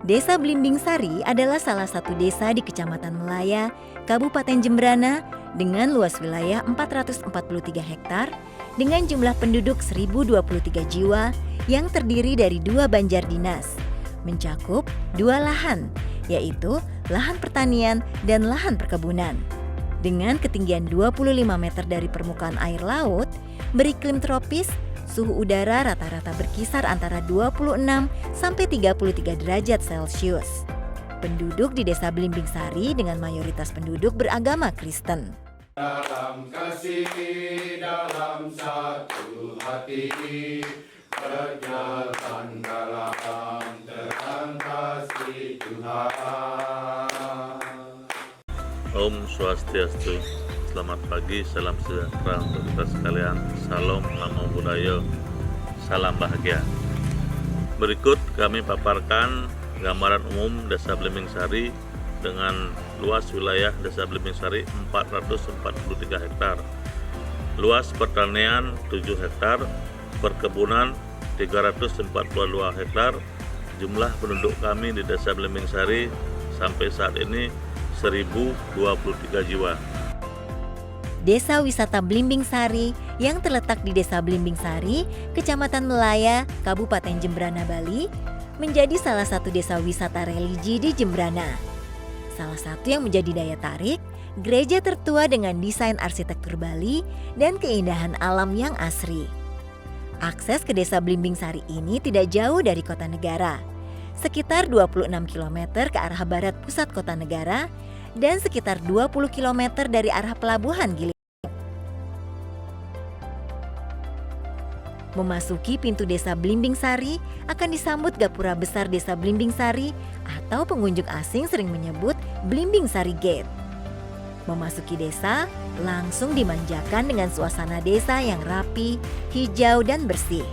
Desa Blimbing Sari adalah salah satu desa di Kecamatan Melaya, Kabupaten Jembrana dengan luas wilayah 443 hektar dengan jumlah penduduk 1023 jiwa yang terdiri dari 2 banjar dinas, mencakup 2 lahan, yaitu lahan pertanian dan lahan perkebunan. Dengan ketinggian 25 meter dari permukaan air laut, beriklim tropis, suhu udara rata-rata berkisar antara 26 sampai 33 derajat Celcius. Penduduk di Desa Blimbing Sari dengan mayoritas penduduk beragama Kristen. Dalam kasih, dalam satu hati, berjalan dalam terang kasih Tuhan. Om Swastiastu. Selamat pagi, salam sejahtera untuk kita sekalian. Salam, namo buddhaya, salam bahagia. Berikut kami paparkan gambaran umum Desa Blimbing Sari dengan luas wilayah Desa Blimbing Sari 443 hektar. Luas pertanian 7 hektar, perkebunan 342 hektar. Jumlah penduduk kami di Desa Blimbing Sari sampai saat ini 1023 jiwa. Desa Wisata Blimbing Sari yang terletak di Desa Blimbing Sari, Kecamatan Melaya, Kabupaten Jembrana, Bali, menjadi salah satu desa wisata religi di Jembrana. Salah satu yang menjadi daya tarik, gereja tertua dengan desain arsitektur Bali dan keindahan alam yang asri. Akses ke Desa Blimbing Sari ini tidak jauh dari kota negara, sekitar 26 km ke arah barat pusat kota negara dan sekitar 20 km dari arah pelabuhan Gili. Memasuki pintu Desa Blimbing Sari akan disambut gapura besar Desa Blimbing Sari atau pengunjung asing sering menyebut Blimbing Sari Gate. Memasuki desa, langsung dimanjakan dengan suasana desa yang rapi, hijau dan bersih.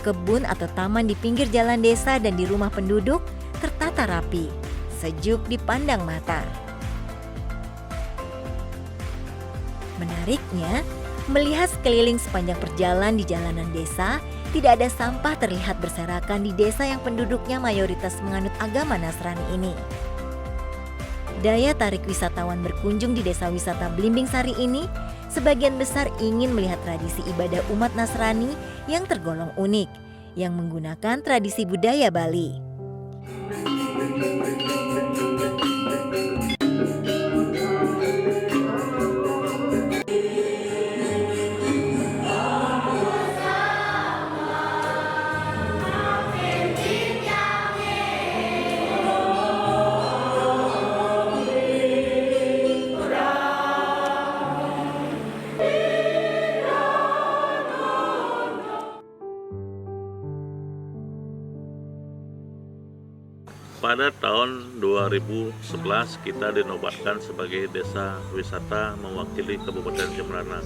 Kebun atau taman di pinggir jalan desa dan di rumah penduduk tertata rapi, sejuk dipandang mata. Menariknya, melihat sekeliling sepanjang perjalanan di jalanan desa, tidak ada sampah terlihat berserakan di desa yang penduduknya mayoritas menganut agama Nasrani ini. Daya tarik wisatawan berkunjung di Desa Wisata Blimbing Sari ini, sebagian besar ingin melihat tradisi ibadah umat Nasrani yang tergolong unik, yang menggunakan tradisi budaya Bali. Pada tahun 2011 kita dinobatkan sebagai desa wisata mewakili Kabupaten Jembrana.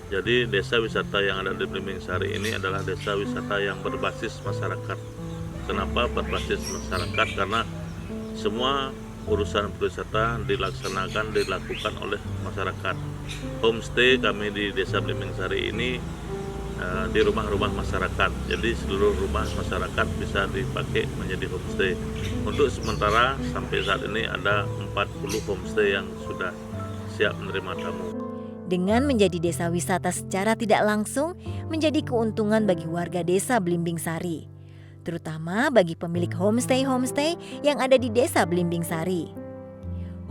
Jadi desa wisata yang ada di Blimbing Sari ini adalah desa wisata yang berbasis masyarakat. Kenapa berbasis masyarakat? Karena semua urusan perwisata dilakukan oleh masyarakat. Homestay kami di Desa Blimbing Sari ini di rumah-rumah masyarakat. Jadi seluruh rumah masyarakat bisa dipakai menjadi homestay. Untuk sementara sampai saat ini ada 40 homestay yang sudah siap menerima tamu. Dengan menjadi desa wisata secara tidak langsung menjadi keuntungan bagi warga Desa Blimbing Sari, terutama bagi pemilik homestay yang ada di Desa Blimbing Sari.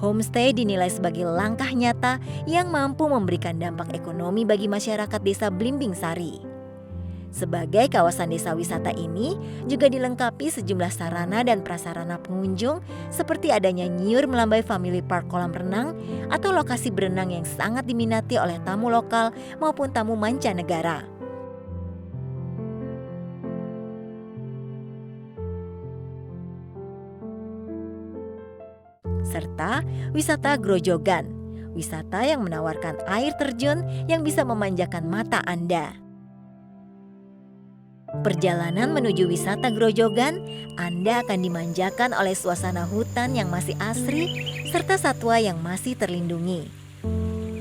Homestay dinilai sebagai langkah nyata yang mampu memberikan dampak ekonomi bagi masyarakat Desa Blimbing Sari. Sebagai kawasan desa wisata ini juga dilengkapi sejumlah sarana dan prasarana pengunjung seperti adanya Nyiur Melambai Family Park kolam renang atau lokasi berenang yang sangat diminati oleh tamu lokal maupun tamu mancanegara. Serta wisata Grojogan, wisata yang menawarkan air terjun yang bisa memanjakan mata Anda. Perjalanan menuju wisata Grojogan, Anda akan dimanjakan oleh suasana hutan yang masih asri serta satwa yang masih terlindungi.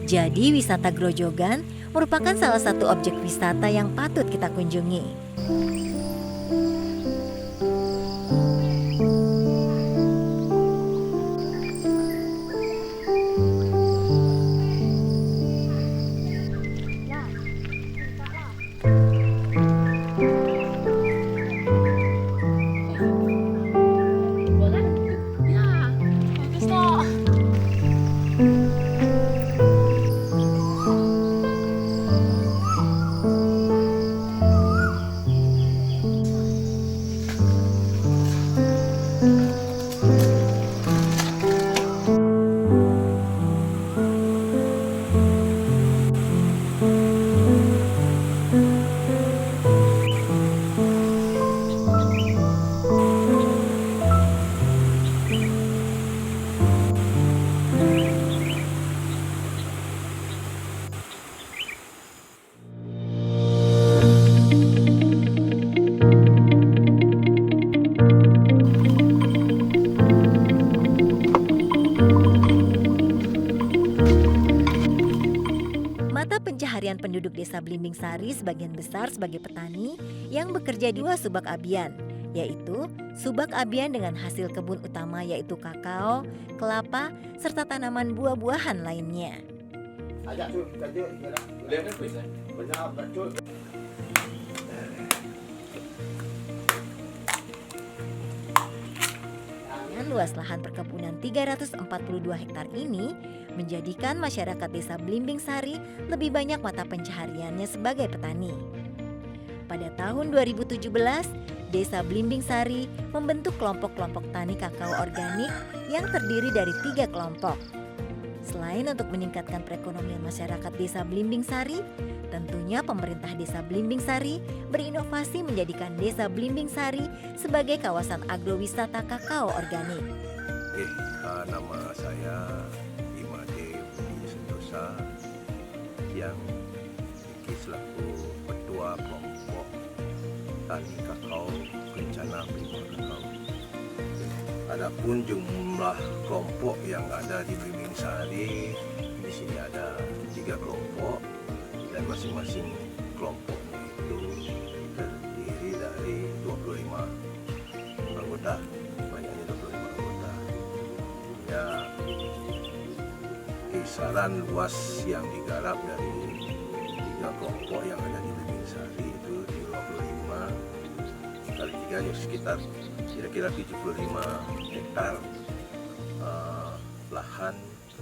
Jadi wisata Grojogan merupakan salah satu objek wisata yang patut kita kunjungi. keseharian penduduk desa Blimbing Sari sebagian besar sebagai petani yang bekerja di dua subak abian, yaitu subak abian dengan hasil kebun utama yaitu kakao, kelapa, serta tanaman buah-buahan lainnya. Dengan luas lahan perkebunan 342 hektar ini menjadikan masyarakat desa Blimbing Sari lebih banyak mata pencahariannya sebagai petani. Pada tahun 2017, Desa Blimbing Sari membentuk kelompok-kelompok tani kakao organik yang terdiri dari 3 kelompok. Selain untuk meningkatkan perekonomian masyarakat Desa Blimbing Sari, tentunya pemerintah Desa Blimbing Sari berinovasi menjadikan Desa Blimbing Sari sebagai kawasan agrowisata kakao organik. Oke, nama saya Imade Budi Sentosa yang selaku Ketua Kelompok Tani Kakao Rencana Prima Kakao. Adapun jumlah kelompok yang ada di Blimbing Sari, di sini ada 3 kelompok dan masing-masing kelompoknya itu terdiri dari 25 anggota, banyaknya 25 anggota. Ya, kisaran luas yang digarap dari 3 kelompok yang ada di Blimbing Sari itu 25 kali 3 ya sekitar kira-kira 75 hektar lahan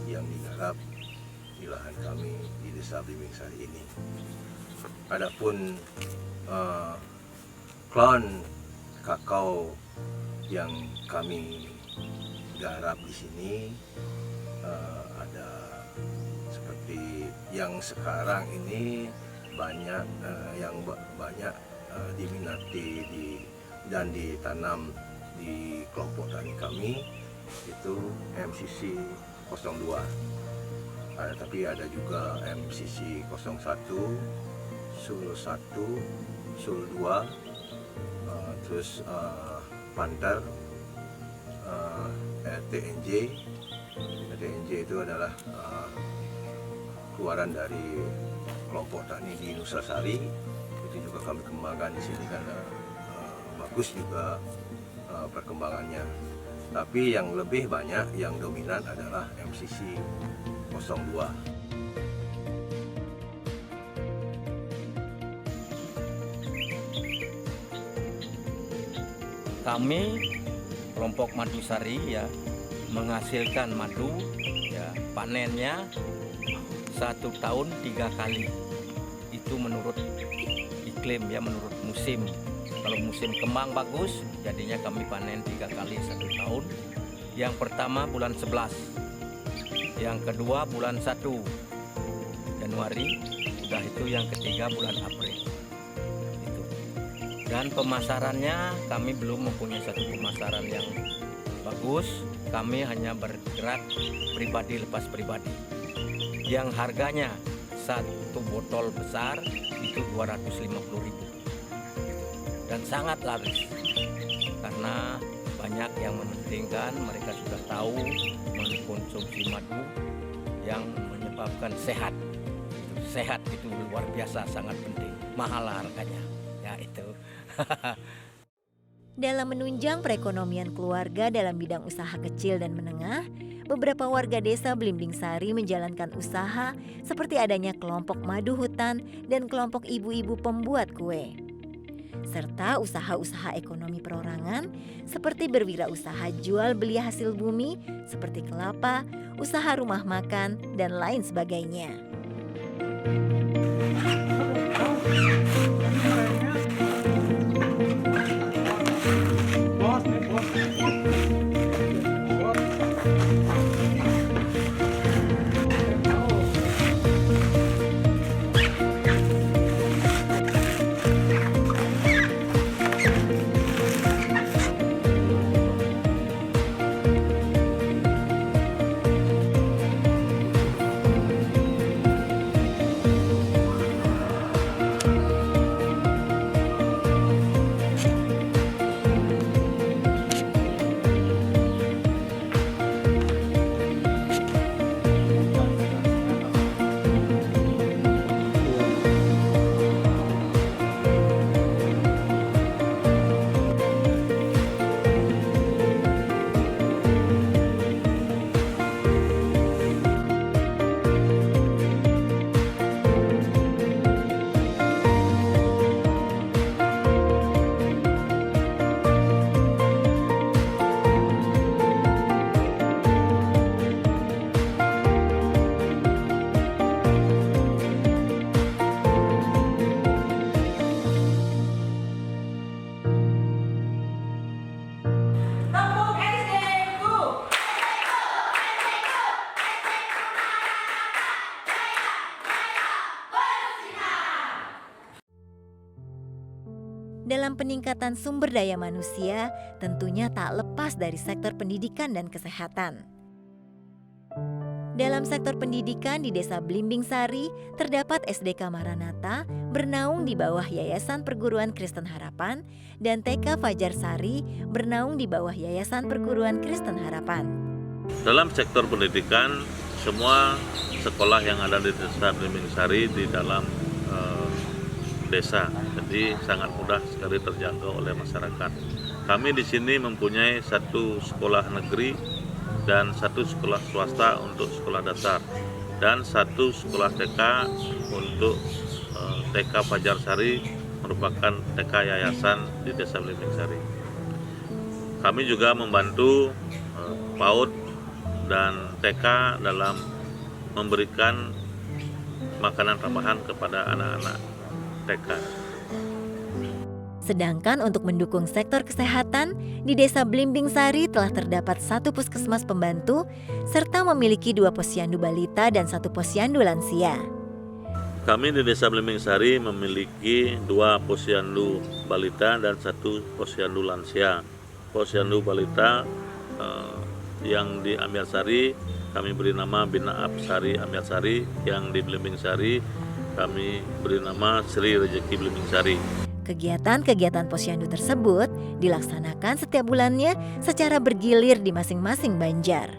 yang digarap di lahan kami di Desa Blimbing Sari ini. Adapun klon kakao yang kami garap di sini ada seperti yang sekarang ini banyak banyak diminati dan ditanam di kelompok tani kami itu MCC 02. Tapi ada juga MCC 01, Sul 1, Sul 2, terus Panther, TNJ. TNJ itu adalah keluaran dari kelompok tani di Nusa Sari. Itu juga kami kembangkan di sini karena bagus juga perkembangannya. Tapi yang lebih banyak, yang dominan adalah MCC 02. Kami kelompok Madu Sari ya menghasilkan madu ya, panennya 1 tahun 3 kali. Itu menurut iklim ya, menurut musim. Kalau musim kembang bagus, jadinya kami panen 3 kali 1 tahun. Yang pertama bulan 11, yang kedua bulan 1 Januari, udah itu yang ketiga bulan April. Itu. Dan pemasarannya kami belum mempunyai satu pemasaran yang bagus. Kami hanya bergerak pribadi lepas pribadi. Yang harganya 1 botol besar itu 250.000. Dan sangat laris karena banyak yang mementingkan, mereka sudah tahu mengkonsumsi madu yang menyebabkan sehat. Sehat itu luar biasa, sangat penting, mahal harganya ya itu. Dalam menunjang perekonomian keluarga dalam bidang usaha kecil dan menengah, beberapa warga desa Blimbing Sari menjalankan usaha seperti adanya kelompok madu hutan dan kelompok ibu-ibu pembuat kue, serta usaha-usaha ekonomi perorangan seperti berwirausaha jual beli hasil bumi seperti kelapa, usaha rumah makan, dan lain sebagainya. Dalam peningkatan sumber daya manusia, tentunya tak lepas dari sektor pendidikan dan kesehatan. Dalam sektor pendidikan di Desa Blimbing Sari, terdapat SDK Maranatha bernaung di bawah Yayasan Perguruan Kristen Harapan dan TK Fajar Sari bernaung di bawah Yayasan Perguruan Kristen Harapan. Dalam sektor pendidikan, semua sekolah yang ada di Desa Blimbing Sari di dalam desa, jadi sangat mudah sekali terjangkau oleh masyarakat. Kami di sini mempunyai satu sekolah negeri dan satu sekolah swasta untuk sekolah dasar dan satu sekolah TK untuk TK Fajar Sari merupakan TK yayasan di Desa Blimbing Sari. Kami juga membantu PAUD dan TK dalam memberikan makanan tambahan kepada anak-anak TK. Sedangkan untuk mendukung sektor kesehatan, di Desa Blimbing Sari telah terdapat 1 puskesmas pembantu serta memiliki 2 posyandu balita dan 1 posyandu lansia. Kami di Desa Blimbing Sari memiliki 2 posyandu balita dan 1 posyandu lansia. Posyandu balita yang di Ambyar Sari kami beri nama Bina Apsari Ambyar Sari, yang di Blimbing Sari kami beri nama Sri Rezeki Blimbing Sari. Kegiatan-kegiatan posyandu tersebut dilaksanakan setiap bulannya secara bergilir di masing-masing banjar.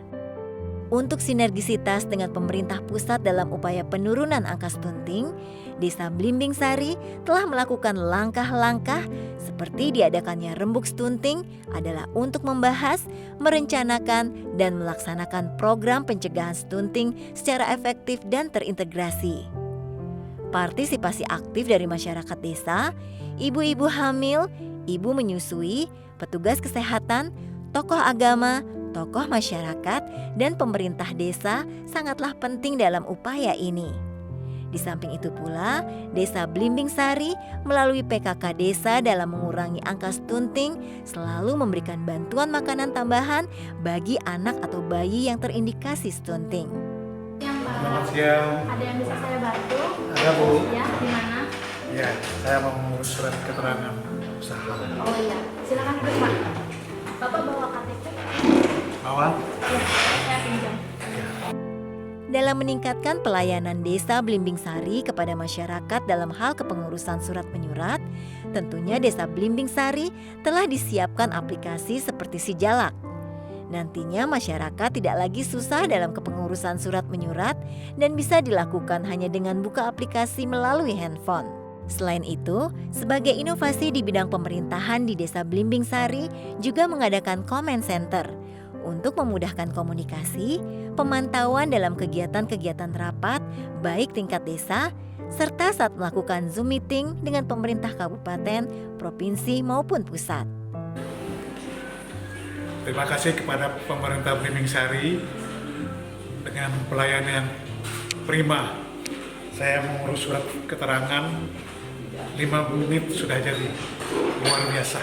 Untuk sinergisitas dengan pemerintah pusat dalam upaya penurunan angka stunting, Desa Blimbing Sari telah melakukan langkah-langkah seperti diadakannya rembuk stunting adalah untuk membahas, merencanakan, dan melaksanakan program pencegahan stunting secara efektif dan terintegrasi. Partisipasi aktif dari masyarakat desa, ibu-ibu hamil, ibu menyusui, petugas kesehatan, tokoh agama, tokoh masyarakat, dan pemerintah desa sangatlah penting dalam upaya ini. Di samping itu pula, Desa Blimbing Sari melalui PKK Desa dalam mengurangi angka stunting selalu memberikan bantuan makanan tambahan bagi anak atau bayi yang terindikasi stunting. Selamat siang. Ada yang bisa saya bantu? Ada, Bu. Ya, di mana? Ya, saya mau mengurus surat keterangan usaha. Oh iya, silakan duduk, Pak. Bapak bawa KTP? Bawa? Ya, saya pinjam. Dalam meningkatkan pelayanan Desa Blimbing Sari kepada masyarakat dalam hal kepengurusan surat menyurat, tentunya Desa Blimbing Sari telah disiapkan aplikasi seperti Sijalak. Nantinya masyarakat tidak lagi susah dalam kepengurusan surat menyurat dan bisa dilakukan hanya dengan buka aplikasi melalui handphone. Selain itu, sebagai inovasi di bidang pemerintahan di Desa Blimbing Sari juga mengadakan comment center untuk memudahkan komunikasi, pemantauan dalam kegiatan-kegiatan rapat baik tingkat desa, serta saat melakukan Zoom meeting dengan pemerintah kabupaten, provinsi maupun pusat. Terima kasih kepada pemerintah Blimbing Sari dengan pelayanan yang prima. Saya mengurus surat keterangan 5 menit sudah jadi, luar biasa.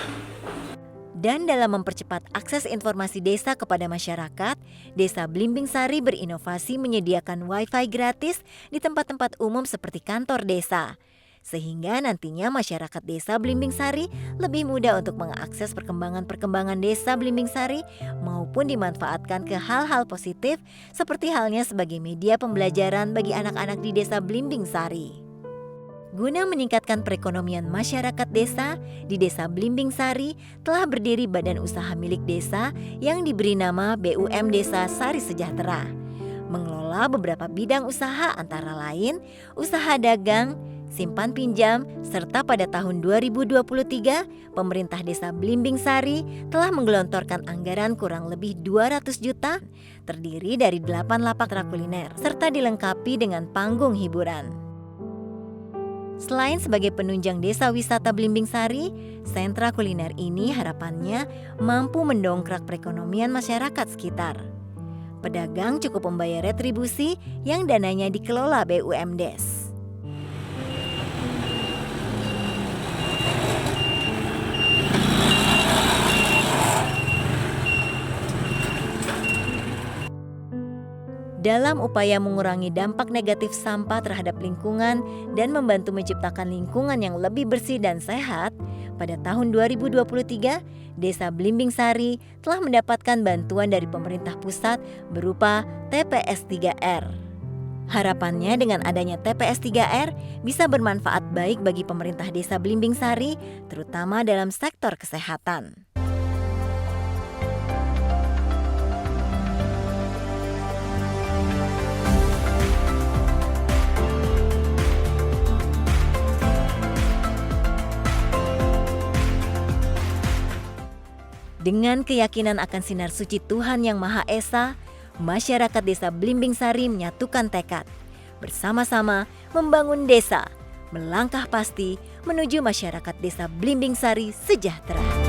Dan dalam mempercepat akses informasi desa kepada masyarakat, Desa Blimbing Sari berinovasi menyediakan Wi-Fi gratis di tempat-tempat umum seperti kantor desa. Sehingga nantinya masyarakat Desa Blimbing Sari lebih mudah untuk mengakses perkembangan-perkembangan Desa Blimbing Sari maupun dimanfaatkan ke hal-hal positif seperti halnya sebagai media pembelajaran bagi anak-anak di Desa Blimbing Sari. Guna meningkatkan perekonomian masyarakat desa, di Desa Blimbing Sari telah berdiri badan usaha milik desa yang diberi nama BUM Desa Sari Sejahtera. Mengelola beberapa bidang usaha antara lain usaha dagang, simpan pinjam, serta pada tahun 2023, pemerintah Desa Blimbing Sari telah menggelontorkan anggaran kurang lebih 200 juta, terdiri dari 8 lapak kuliner, serta dilengkapi dengan panggung hiburan. Selain sebagai penunjang desa wisata Blimbing Sari, sentra kuliner ini harapannya mampu mendongkrak perekonomian masyarakat sekitar. Pedagang cukup membayar retribusi yang dananya dikelola BUMDes. Dalam upaya mengurangi dampak negatif sampah terhadap lingkungan dan membantu menciptakan lingkungan yang lebih bersih dan sehat, pada tahun 2023, Desa Blimbing Sari telah mendapatkan bantuan dari pemerintah pusat berupa TPS 3R. Harapannya dengan adanya TPS 3R bisa bermanfaat baik bagi pemerintah Desa Blimbing Sari, terutama dalam sektor kesehatan. Dengan keyakinan akan sinar suci Tuhan Yang Maha Esa, masyarakat Desa Blimbing Sari menyatukan tekad, bersama-sama membangun desa, melangkah pasti menuju masyarakat Desa Blimbing Sari sejahtera.